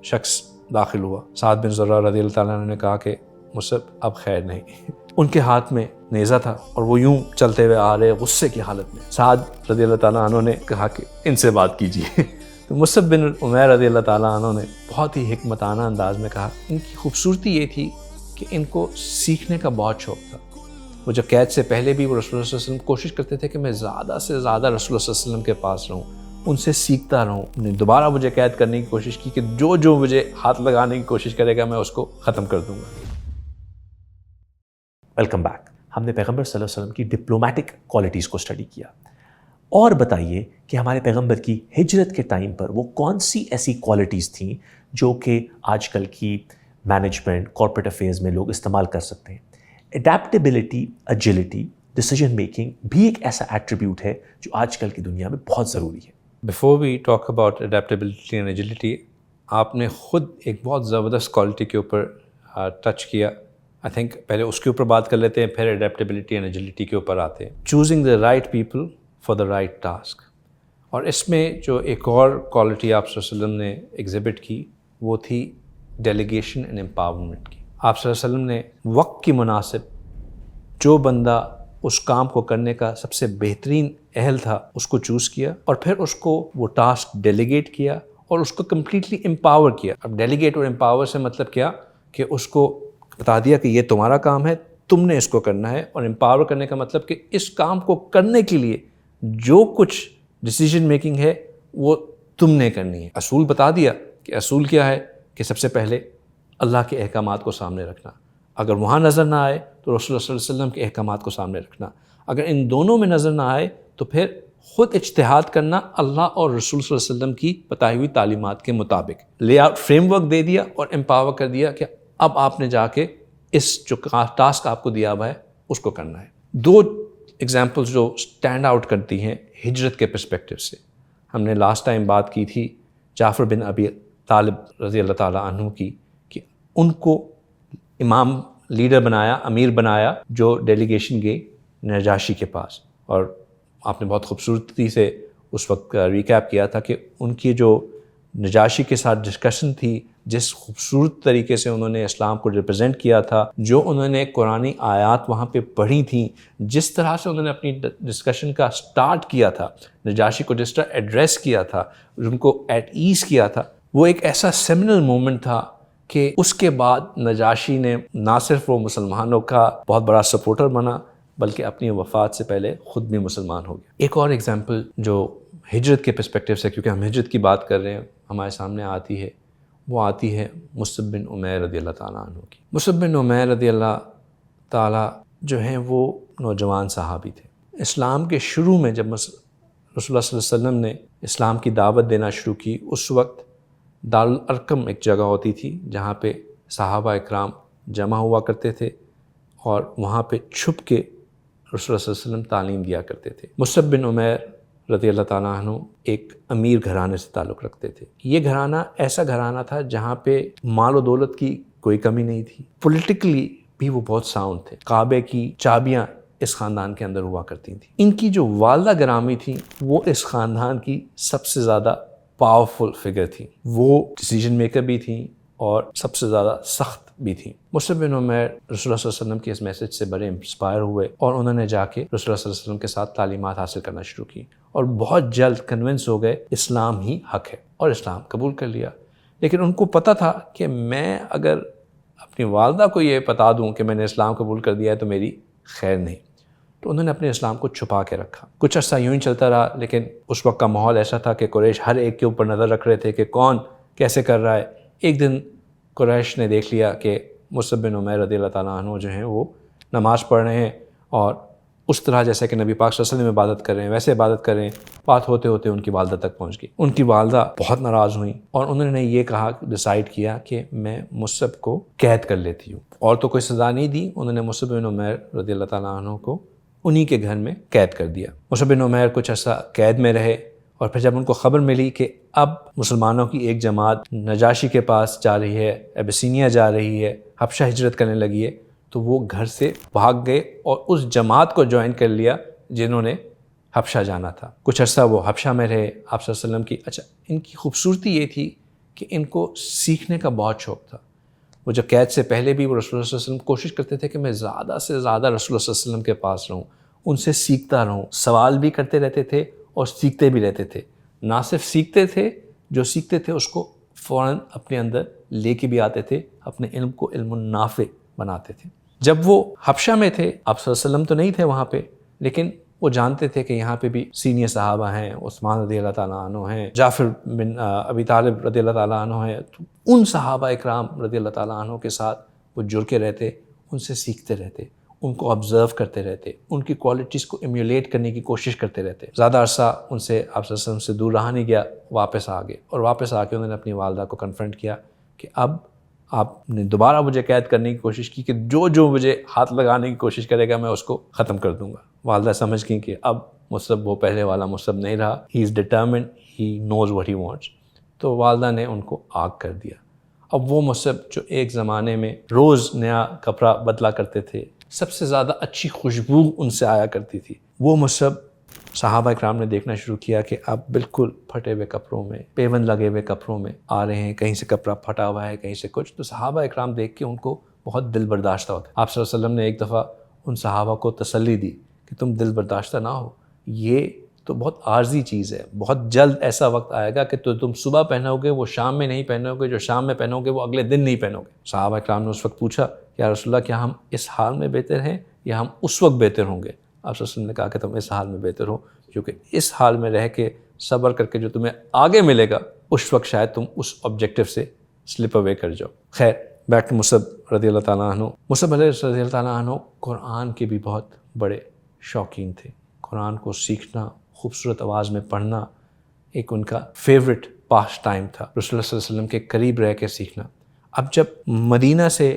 شخص داخل ہوا. سعد بن زرارہ رضی اللہ تعالیٰ عنہ نے کہا کہ مصعب اب خیر نہیں. ان کے ہاتھ میں نیزہ تھا اور وہ یوں چلتے ہوئے آ رہے غصے کی حالت میں. سعد رضی اللہ تعالیٰ عنہ نے کہا کہ ان سے بات کیجیے. تو مصعب بن عمیر رضی اللہ تعالیٰ عنہ نے بہت ہی حکمتانہ انداز میں کہا. ان کی خوبصورتی یہ تھی کہ ان کو سیکھنے کا بہت شوق تھا. وہ جب قید سے پہلے بھی وہ رسول اللہ صلی اللہ علیہ وسلم کوشش کرتے تھے کہ میں زیادہ سے زیادہ رسول اللہ صلی اللہ علیہ وسلم کے پاس رہوں, ان سے سیکھتا رہوں. انہوں نے دوبارہ مجھے قید کرنے کی کوشش کی کہ جو مجھے ہاتھ لگانے کی کوشش کرے گا میں اس کو ختم کر دوں گا. Welcome back. ہم نے پیغمبر صلی اللہ علیہ وسلم کی ڈپلومیٹک کوالٹیز کو اسٹڈی کیا. اور بتائیے کہ ہمارے پیغمبر کی ہجرت کے ٹائم پر وہ کون سی ایسی کوالٹیز تھیں جو کہ آج کل کی مینجمنٹ, کارپوریٹ افیئرز میں لوگ استعمال کر سکتے ہیں. اڈیپٹیبلٹی, ایجلٹی, ڈیسیجن میکنگ بھی ایک ایسا ایٹریبیوٹ ہے جو آج کل کی دنیا میں بہت ضروری ہے. Before we talk about adaptability and agility, آپ نے خود ایک بہت زبردست کوالٹی کے اوپر ٹچ کیا. آئی تھنک پہلے اس کے اوپر بات کر لیتے ہیں, پھر اڈیپٹیبلٹی اینڈ ایجلٹی کے اوپر آتے ہیں. Choosing the right people for the right task. اور اس میں جو ایک اور کوالٹی آپ صلی اللہ علیہ وسلم نے ایگزیبٹ کی وہ تھی ڈیلیگیشن اینڈ امپاورمنٹ کی. آپ صلی اللہ علیہ وسلم نے وقت کی مناسب جو بندہ اس کام کو کرنے کا سب سے بہترین اہل تھا اس کو چوز کیا, اور پھر اس کو وہ ٹاسک ڈیلیگیٹ کیا اور اس کو کمپلیٹلی امپاور کیا. اب ڈیلیگیٹ اور امپاور سے مطلب کیا کہ اس کو بتا دیا کہ یہ تمہارا کام ہے, تم نے اس کو کرنا ہے. اور امپاور کرنے کا مطلب کہ اس کام کو کرنے کے لیے جو کچھ ڈیسیجن میکنگ ہے وہ تم نے کرنی ہے. اصول بتا دیا کہ اصول کیا ہے کہ سب سے پہلے اللہ کے احکامات کو سامنے رکھنا. اگر وہاں نظر نہ آئے تو رسول اللہ صلی اللہ علیہ وسلم کے احکامات کو سامنے رکھنا. اگر ان دونوں میں نظر نہ آئے تو پھر خود اجتہاد کرنا اللہ اور رسول صلی اللہ علیہ وسلم کی بتائی ہوئی تعلیمات کے مطابق. لے آؤٹ فریم ورک دے دیا اور امپاور کر دیا کہ اب آپ نے جا کے اس جو ٹاسک آپ کو دیا ہوا ہے اس کو کرنا ہے. دو ایگزامپلس جو اسٹینڈ آؤٹ کرتی ہیں ہجرت کے پرسپیکٹو سے. ہم نے لاسٹ ٹائم بات کی تھی جعفر بن ابی طالب رضی اللہ تعالیٰ عنہ کی, کہ ان کو امام لیڈر بنایا, امیر بنایا, جو ڈیلیگیشن گئی نجاشی کے پاس. اور آپ نے بہت خوبصورتی سے اس وقت ریکیپ کیا تھا کہ ان کی جو نجاشی کے ساتھ ڈسکشن تھی, جس خوبصورت طریقے سے انہوں نے اسلام کو ریپرزینٹ کیا تھا, جو انہوں نے قرآنی آیات وہاں پہ پڑھی تھیں, جس طرح سے انہوں نے اپنی ڈسکشن کا سٹارٹ کیا تھا, نجاشی کو جس طرح ایڈریس کیا تھا, ان کو ایٹ ایز کیا تھا, وہ ایک ایسا سیمینل مومنٹ تھا کہ اس کے بعد نجاشی نے نہ صرف وہ مسلمانوں کا بہت بڑا سپورٹر بنا بلکہ اپنی وفات سے پہلے خود بھی مسلمان ہو گیا. ایک اور ایگزامپل جو ہجرت کے پرسپیکٹیو سے, کیونکہ ہم ہجرت کی بات کر رہے ہیں, ہمارے سامنے آتی ہے, وہ آتی ہے مصعب بن عمیر رضی اللہ تعالیٰ عنہ کی. مصعب بن عمیر رضی اللہ تعالیٰ جو ہیں وہ نوجوان صحابی تھے. اسلام کے شروع میں جب رسول اللہ صلی اللہ علیہ وسلم نے اسلام کی دعوت دینا شروع کی, اس وقت دارالارقم ایک جگہ ہوتی تھی جہاں پہ صحابہ اکرام جمع ہوا کرتے تھے اور وہاں پہ چھپ کے رسول اللہ صلی اللہ علیہ وسلم تعلیم دیا کرتے تھے. مصعب بن عمیر رضی اللہ تعالیٰ عنہ ایک امیر گھرانے سے تعلق رکھتے تھے. یہ گھرانہ ایسا گھرانہ تھا جہاں پہ مال و دولت کی کوئی کمی نہیں تھی. پولیٹیکلی بھی وہ بہت ساؤنڈ تھے. کعبے کی چابیاں اس خاندان کے اندر ہوا کرتی تھیں. ان کی جو والدہ گرامی تھیں وہ اس خاندان کی سب سے زیادہ پاورفل فگر تھیں. وہ ڈیسیجن میکر بھی تھیں اور سب سے زیادہ سخت بھی تھیں. مصعب بن عمیر رسول اللہ صلی اللہ علیہ وسلم کے اس میسج سے بڑے انسپائر ہوئے اور انہوں نے جا کے رسول اللہ صلی اللہ علیہ وسلم کے ساتھ تعلیمات حاصل کرنا شروع کی اور بہت جلد کنونس ہو گئے اسلام ہی حق ہے اور اسلام قبول کر لیا. لیکن ان کو پتہ تھا کہ میں اگر اپنی والدہ کو یہ بتا دوں کہ میں نے اسلام قبول کر دیا ہے تو میری خیر نہیں. تو انہوں نے اپنے اسلام کو چھپا کے رکھا. کچھ عرصہ یوں ہی چلتا رہا, لیکن اس وقت کا ماحول ایسا تھا کہ قریش ہر ایک کے اوپر نظر رکھ رہے تھے کہ کون کیسے کر رہا ہے. ایک دن قریش نے دیکھ لیا کہ مصعب بن عمیر رضی اللہ تعالیٰ عنہ جو ہیں وہ نماز پڑھ رہے ہیں اور اس طرح جیسے کہ نبی پاک صلی اللہ علیہ وسلم عبادت کر رہے ہیں ویسے عبادت کر رہے ہیں. بات ہوتے ہوتے ان کی والدہ تک پہنچ گئی. ان کی والدہ بہت ناراض ہوئیں اور انہوں نے یہ کہا, ڈیسائیڈ کیا کہ میں مصعب کو قید کر لیتی ہوں. اور تو کوئی سزا نہیں دی, انہوں نے مصعب بن عمیر رضی اللہ تعالیٰ عنہ کو انہی کے گھر میں قید کر دیا. مصعب بن عمیر کچھ عرصہ قید میں رہے اور پھر جب ان کو خبر ملی کہ اب مسلمانوں کی ایک جماعت نجاشی کے پاس جا رہی ہے, ابسینیا جا رہی ہے, حبشہ ہجرت کرنے لگی ہے, تو وہ گھر سے بھاگ گئے اور اس جماعت کو جوائن کر لیا جنہوں نے حبشہ جانا تھا. کچھ عرصہ وہ حبشہ میں رہے. آپ صلی اللہ علیہ وسلم کی ان کی خوبصورتی یہ تھی کہ ان کو سیکھنے کا بہت شوق تھا. وہ جب قید سے پہلے بھی وہ رسول اللہ صلی اللہ علیہ وسلم کوشش کرتے تھے کہ میں زیادہ سے زیادہ رسول اللہ صلی اللہ علیہ وسلم کے پاس رہوں, ان سے سیکھتا رہوں. سوال بھی کرتے رہتے تھے اور سیکھتے بھی رہتے تھے. نہ صرف سیکھتے تھے, جو سیکھتے تھے اس کو فوراً اپنے اندر لے کے بھی آتے تھے, اپنے علم کو علم النافع بناتے تھے. جب وہ حبشہ میں تھے, آپ صلی اللہ علیہ وسلم تو نہیں تھے وہاں پہ, لیکن وہ جانتے تھے کہ یہاں پہ بھی سینئر صحابہ ہیں, عثمان رضی اللہ تعالیٰ عنہ ہیں, جعفر بن ابی طالب رضی اللہ تعالیٰ عنہ ہیں. ان صحابہ اکرام رضی اللہ تعالیٰ عنہ کے ساتھ وہ جڑ کے رہتے, ان سے سیکھتے رہتے, ان کو آبزرو کرتے رہتے, ان کی کوالٹیز کو ایمیولیٹ کرنے کی کوشش کرتے رہتے. زیادہ عرصہ ان سے آپ صلی اللہ علیہ وسلم سے دور رہا نہیں گیا, واپس آ گئے. اور واپس آ کے انہوں نے اپنی والدہ کو کنفرنٹ کیا کہ اب آپ نے دوبارہ مجھے قید کرنے کی کوشش کی کہ جو مجھے ہاتھ لگانے کی کوشش کرے گا میں اس کو ختم کر دوں گا. والدہ سمجھ گئیں کہ اب مصعب وہ پہلے والا مصعب نہیں رہا, he is determined, he knows what he wants. تو والدہ نے ان کو آگ کر دیا. اب وہ مصعب جو ایک زمانے میں روز نیا کپڑا بدلا کرتے تھے, سب سے زیادہ اچھی خوشبو ان سے آیا کرتی تھی, وہ مصعب صحابہ اکرام نے دیکھنا شروع کیا کہ اب بالکل پھٹے ہوئے کپڑوں میں, پیون لگے ہوئے کپڑوں میں آ رہے ہیں, کہیں سے کپڑا پھٹا ہوا ہے, کہیں سے کچھ. تو صحابہ اکرام دیکھ کے ان کو بہت دل برداشتہ ہوتا. آپ صلی اللہ علیہ وسلم نے ایک دفعہ ان صحابہ کو تسلی دی کہ تم دل برداشتہ نہ ہو, یہ تو بہت عارضی چیز ہے, بہت جلد ایسا وقت آئے گا کہ تم صبح پہنو گے وہ شام میں نہیں پہنو گے, جو شام میں پہنو گے وہ اگلے دن نہیں پہنو گے. صحابہ اکرام نے اس وقت پوچھا یا رسول اللہ کیا ہم اس حال میں بہتر ہیں یا ہم اس وقت بہتر ہوں گے؟ آپ صلی اللہ علیہ وسلم نے کہا کہ تم اس حال میں بہتر ہو, کیونکہ اس حال میں رہ کے صبر کر کے جو تمہیں آگے ملے گا اس وقت شاید تم اس آبجیکٹیو سے سلپ اوے کر جاؤ. خیر, بیک ٹو مصعب رضی اللہ تعالیٰ عنہ. مصعب رضی اللہ تعالیٰ عنہ قرآن کے بھی بہت بڑے شوقین تھے. قرآن کو سیکھنا, خوبصورت آواز میں پڑھنا ایک ان کا فیوریٹ پاس ٹائم تھا. رسول اللہ صلی اللہ علیہ وسلم کے قریب رہ کے سیکھنا. اب جب مدینہ سے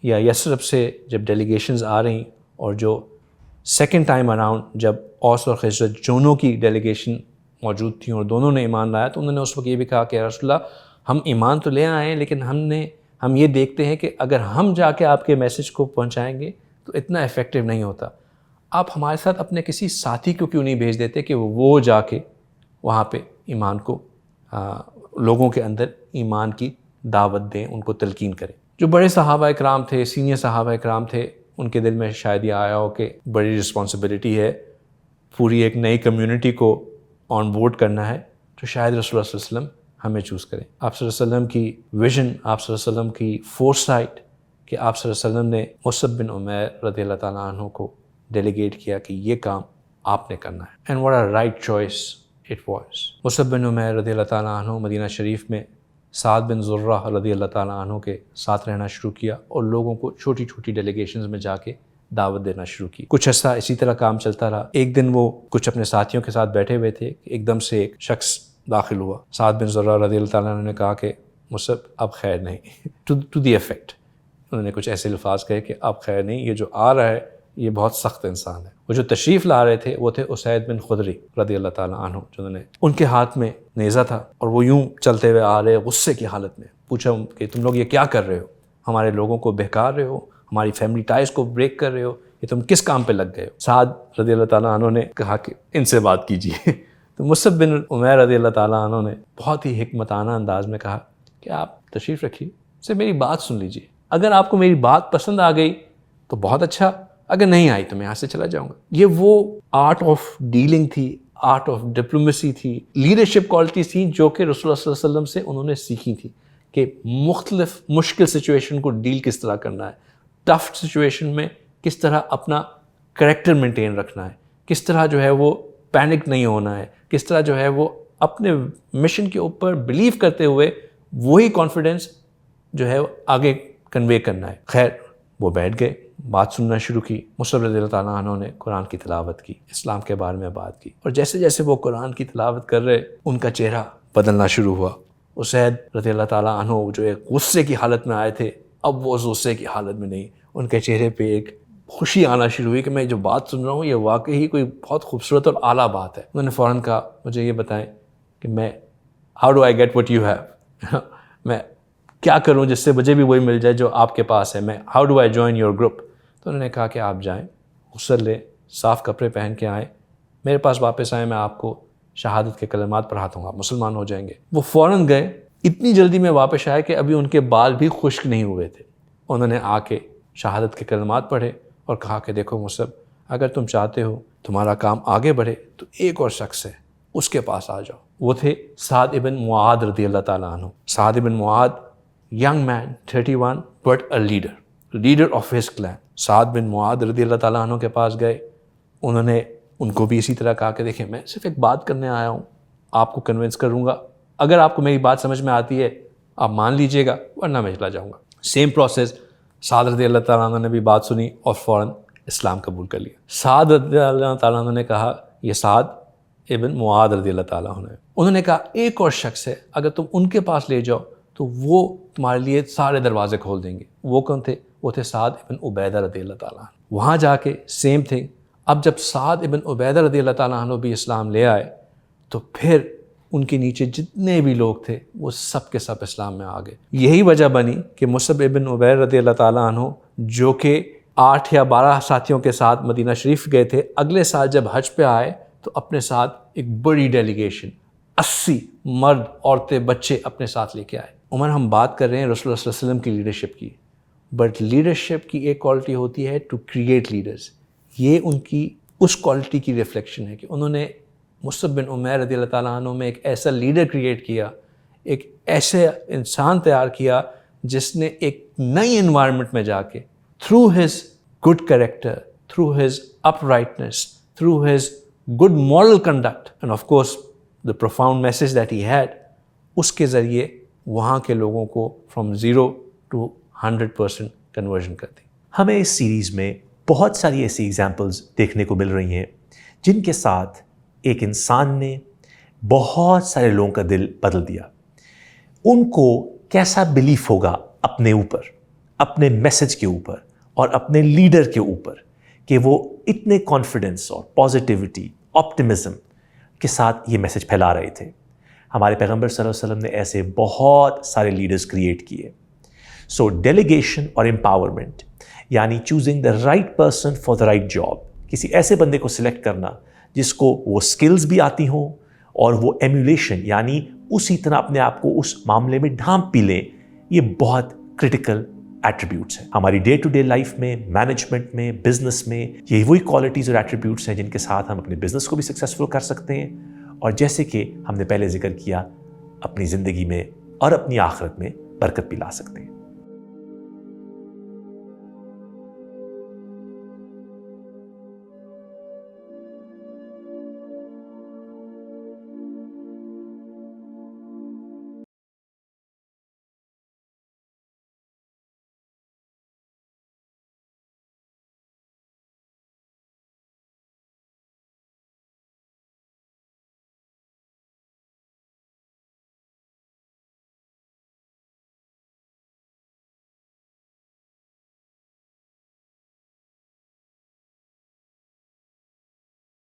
یا یثرب سے جب ڈیلیگیشنز آ رہی, اور جو سیکنڈ ٹائم اراؤنڈ جب اوس اور خزرج دونوں کی ڈیلیگیشن موجود تھیں اور دونوں نے ایمان لایا, تو انہوں نے اس وقت یہ بھی کہا کہ رسول اللہ ہم ایمان تو لے آئے ہیں, لیکن ہم یہ دیکھتے ہیں کہ اگر ہم جا کے آپ کے میسج کو پہنچائیں گے تو اتنا افیکٹو نہیں ہوتا. آپ ہمارے ساتھ اپنے کسی ساتھی کو کیوں نہیں بھیج دیتے کہ وہ جا کے وہاں پہ ایمان کو لوگوں کے اندر ایمان کی دعوت دیں, ان کو تلقین کریں. جو بڑے صحابہ اکرام تھے, سینئر صحابہ اکرام تھے, ان کے دل میں شاید یہ آیا ہو کہ بڑی رسپانسبلٹی ہے, پوری ایک نئی کمیونٹی کو آن بورڈ کرنا ہے, تو شاید رسول اللہ صلی اللہ علیہ وسلم ہمیں چوز کریں. آپ صلی اللہ علیہ وسلم کی ویژن, آپ صلی اللہ علیہ وسلم کی فورسائٹ کہ آپ صلی اللہ علیہ وسلم نے مصعب بن عمیر رضی اللہ تعالیٰ عنہ کو ڈیلیگیٹ کیا کہ یہ کام آپ نے کرنا ہے. And what a right choice it was. Musab bin Umair رضی اللہ تعالیٰ عنہ مدینہ شریف میں سعد بن زرہ رضی اللہ تعالیٰ عنہ کے ساتھ رہنا شروع کیا, اور لوگوں کو چھوٹی چھوٹی ڈیلیگیشنز میں جا کے دعوت دینا شروع کی. کچھ عرصہ اسی طرح کام چلتا رہا. ایک دن وہ کچھ اپنے ساتھیوں کے ساتھ بیٹھے ہوئے تھے کہ ایک دم سے ایک شخص داخل ہوا. سعد بن زرہ رضی اللہ تعالیٰ عنہ نے کہا کہ مصعب اب خیر نہیں, ٹو دی افیکٹ. انہوں نے کچھ ایسے الفاظ کہے کہ اب خیر نہیں, یہ جو آ رہا ہے یہ بہت سخت انسان ہے. وہ جو تشریف لا رہے تھے وہ تھے اسید بن خدری رضی اللہ تعالیٰ عنہ, جنہوں نے ان کے ہاتھ میں نیزہ تھا, اور وہ یوں چلتے ہوئے آ رہے غصے کی حالت میں. پوچھا کہ تم لوگ یہ کیا کر رہے ہو, ہمارے لوگوں کو بہکار رہے ہو, ہماری فیملی ٹائز کو بریک کر رہے ہو, یہ تم کس کام پہ لگ گئے ہو؟ سعد رضی اللہ تعالیٰ عنہ نے کہا کہ ان سے بات کیجیے. تو مصعب بن عمیر رضی اللہ تعالیٰ عنہ نے بہت ہی حکمتانہ انداز میں کہا کہ آپ تشریف رکھیے, سے میری بات سن لیجیے. اگر آپ کو میری بات پسند آ گئی تو بہت اچھا, اگر نہیں آئی تو میں یہاں سے چلا جاؤں گا. یہ وہ آرٹ آف ڈیلنگ تھی, آرٹ آف ڈپلومیسی تھی, لیڈرشپ کوالٹیز تھیں جو کہ رسول اللہ صلی اللہ علیہ وسلم سے انہوں نے سیکھی تھی کہ مختلف مشکل سچویشن کو ڈیل کس طرح کرنا ہے, ٹف سچویشن میں کس طرح اپنا کریکٹر مینٹین رکھنا ہے, کس طرح جو ہے وہ پینک نہیں ہونا ہے, کس طرح جو ہے وہ اپنے مشن کے اوپر بلیو کرتے ہوئے وہی کانفیڈنس جو ہے آگے کنوے کرنا ہے. خیر, وہ بیٹھ گئے, بات سننا شروع کی. مصعب رضی اللہ تعالیٰ عنہ نے قرآن کی تلاوت کی, اسلام کے بارے میں بات کی, اور جیسے جیسے وہ قرآن کی تلاوت کر رہے ان کا چہرہ بدلنا شروع ہوا. اسید رضی اللہ تعالیٰ عنہ جو ایک غصے کی حالت میں آئے تھے, اب وہ اس غصے کی حالت میں نہیں, ان کے چہرے پہ ایک خوشی آنا شروع ہوئی کہ میں جو بات سن رہا ہوں یہ واقعی کوئی بہت خوبصورت اور اعلیٰ بات ہے. انہوں نے فوراً کہا مجھے یہ بتائیں کہ میں how do I get what you have, میں کیا کروں جس سے مجھے بھی وہی مل جائے جو آپ کے پاس ہے, میں how do I join your group. تو انہوں نے کہا کہ آپ جائیں, غسل لیں, صاف کپڑے پہن کے آئیں, میرے پاس واپس آئیں, میں آپ کو شہادت کے کلمات پڑھاتا ہوں, آپ مسلمان ہو جائیں گے. وہ فوراً گئے, اتنی جلدی میں واپس آئے کہ ابھی ان کے بال بھی خشک نہیں ہوئے تھے. انہوں نے آ کے شہادت کے کلمات پڑھے اور کہا کہ دیکھو مصعب، اگر تم چاہتے ہو تمہارا کام آگے بڑھے تو ایک اور شخص ہے، اس کے پاس آ جاؤ. وہ تھے سعد ابن معاذ رضی اللہ تعالیٰ عنہ. Saad ibn Muadh, young man 31 but a leader of his clan. Saad bin Muadh رضی اللہ تعالیٰ عنہ کے پاس گئے. انہوں نے ان کو بھی اسی طرح کہا کہ دیکھیں میں صرف ایک بات کرنے آیا ہوں، آپ کو کنونس کروں گا، اگر آپ کو میری بات سمجھ میں آتی ہے آپ مان لیجئے گا ورنہ میں چلا جاؤں گا. Same process. سعد رضی اللہ تعالیٰ عنہ نے بھی بات سنی اور فوراً اسلام قبول کر لیا. سعد رضی اللہ تعالیٰ عنہ نے کہا یہ سعد ابن معاذ رضی اللہ تعالیٰ عنہ ہے. انہوں نے کہا ایک اور شخص ہے، اگر تم ان کے پاس لے جاؤ تو وہ تمہارے لیے سارے دروازے کھول دیں گے. وہ کون تھے؟ وہ تھے سعد ابن عبیدہ رضی اللہ تعالیٰ عنہ. وہاں جا کے سیم تھنگ. اب جب سعد ابن عبیدہ رضی اللہ تعالیٰ عنہ بھی اسلام لے آئے تو پھر ان کے نیچے جتنے بھی لوگ تھے وہ سب کے سب اسلام میں آ گئے. یہی وجہ بنی کہ مصعب ابن عمیر رضی اللہ تعالیٰ عنہ جو کہ 8 یا 12 ساتھیوں کے ساتھ مدینہ شریف گئے تھے، اگلے سال جب حج پہ آئے تو اپنے ساتھ ایک بڑی ڈیلیگیشن 80 مرد، عورتیں، بچے اپنے ساتھ لے کے آئے. عمر ہم بات کر رہے ہیں رسول اللہ صلی اللہ علیہ وسلم کی لیڈرشپ کی، بٹ لیڈرشپ کی ایک کوالٹی ہوتی ہے ٹو کریٹ لیڈرز. یہ ان کی اس کوالٹی کی ریفلیکشن ہے کہ انہوں نے مصعب بن عمیر رضی اللہ تعالیٰ عنہ میں ایک ایسا لیڈر کریٹ کیا، ایک ایسے انسان تیار کیا جس نے ایک نئی انوائرمنٹ میں جا کے through his good character, through his uprightness, through his good moral conduct and of course the profound message that he had, اس کے ذریعے وہاں کے لوگوں کو فرام 0 to 100% کنورژن کر دی. ہمیں اس سیریز میں بہت ساری ایسی ایگزامپلز دیکھنے کو مل رہی ہیں جن کے ساتھ ایک انسان نے بہت سارے لوگوں کا دل بدل دیا. ان کو کیسا بلیف ہوگا اپنے اوپر، اپنے میسج کے اوپر اور اپنے لیڈر کے اوپر کہ وہ اتنے کانفیڈنس اور پازیٹیوٹی، آپٹمزم کے ساتھ یہ میسج پھیلا رہے تھے. ہمارے پیغمبر صلی اللہ علیہ وسلم نے ایسے بہت سارے لیڈرز کریٹ کیے. سو ڈیلیگیشن اور امپاورمنٹ یعنی choosing the right person for the right job, کسی ایسے بندے کو سلیکٹ کرنا جس کو وہ سکلز بھی آتی ہوں اور وہ ایمیولیشن یعنی اسی طرح اپنے آپ کو اس معاملے میں ڈھانپ بھی لیں، یہ بہت کرٹیکل ایٹریبیوٹس ہیں. ہماری ڈے ٹو ڈے لائف میں، مینجمنٹ میں، بزنس میں یہ وہی کوالٹیز اور ایٹریبیوٹس ہیں جن کے ساتھ ہم اپنے بزنس کو بھی سکسیزفل کر سکتے ہیں اور جیسے کہ ہم نے پہلے ذکر کیا اپنی زندگی میں اور اپنی آخرت میں برکت بھی لا سکتے ہیں.